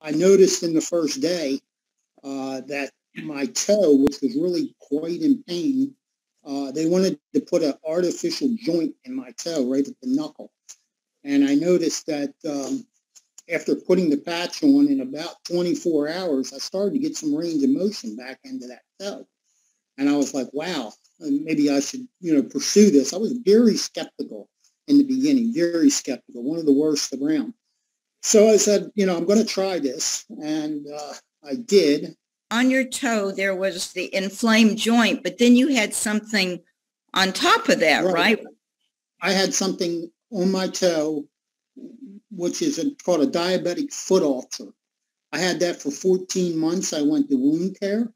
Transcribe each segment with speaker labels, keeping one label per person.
Speaker 1: I noticed in the first day that my toe, which was really quite in pain, they wanted to put an artificial joint in my toe right at the knuckle. And I noticed that after putting the patch on in about 24 hours, I started to get some range of motion back into that toe. And I was like, wow, maybe I should, pursue this. I was very skeptical in the beginning, very skeptical, one of the worst around. So I said, I'm going to try this. And I did.
Speaker 2: On your toe, there was the inflamed joint, but then you had something on top of that, right?
Speaker 1: I had something on my toe, which is called a diabetic foot ulcer. I had that for 14 months. I went to wound care.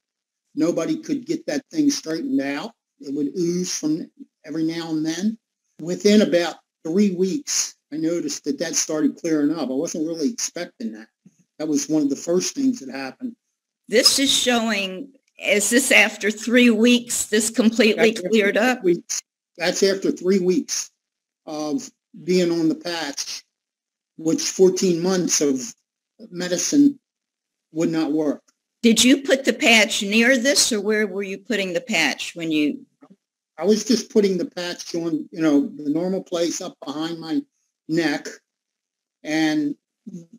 Speaker 1: Nobody could get that thing straightened out. It would ooze from every now and then. Within about 3 weeks, I noticed that started clearing up. I wasn't really expecting that. That was one of the first things that happened.
Speaker 2: This is showing, is this after 3 weeks, this completely cleared up?
Speaker 1: That's after 3 weeks of being on the patch, which 14 months of medicine would not work.
Speaker 2: Did you put the patch near this, or where were you putting the patch when you?
Speaker 1: I was just putting the patch on, the normal place up behind my neck. And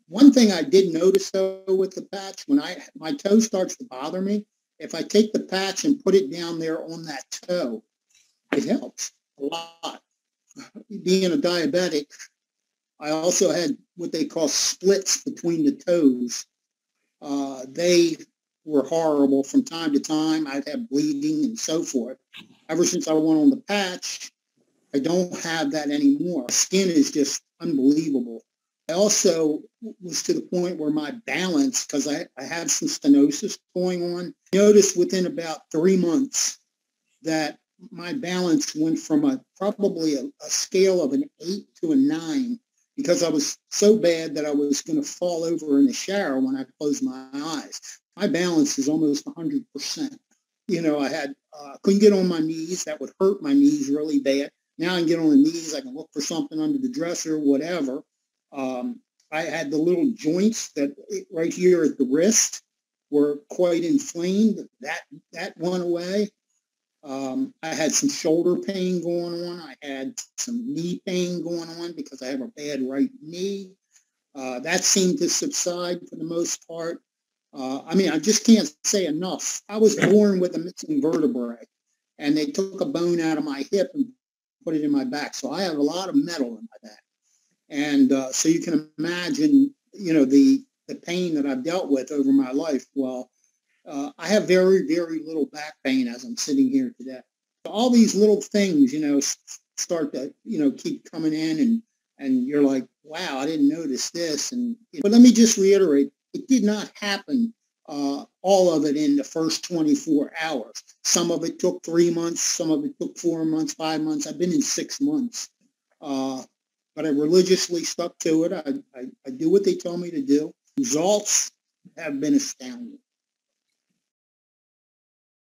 Speaker 1: one thing I did notice, though, with the patch, when my toe starts to bother me, if I take the patch and put it down there on that toe, it helps a lot. Being a diabetic, I also had what they call splits between the toes. They were horrible from time to time. I'd have bleeding and so forth. Ever since I went on the patch, I don't have that anymore. Skin is just unbelievable. I also was to the point where my balance, because I had some stenosis going on, noticed within about 3 months that my balance went from probably a scale of an 8 to a 9, because I was so bad that I was going to fall over in the shower when I closed my eyes. My balance is almost 100%. I couldn't get on my knees. That would hurt my knees really bad. Now I can get on the knees. I can look for something under the dresser, whatever. I had the little joints that right here at the wrist were quite inflamed. That went away. I had some shoulder pain going on. I had some knee pain going on because I have a bad right knee. That seemed to subside for the most part. I just can't say enough. I was born with a missing vertebrae, and they took a bone out of my hip and put it in my back. So I have a lot of metal in my back. And so you can imagine, the pain that I've dealt with over my life. Well, I have very, very little back pain as I'm sitting here today. So all these little things, start to, keep coming in, and you're like, wow, I didn't notice this. But let me just reiterate, it did not happen, all of it in the first 24 hours. Some of it took 3 months. Some of it took 4 months, 5 months. I've been in 6 months. But I religiously stuck to it. I do what they tell me to do. Results have been astounding.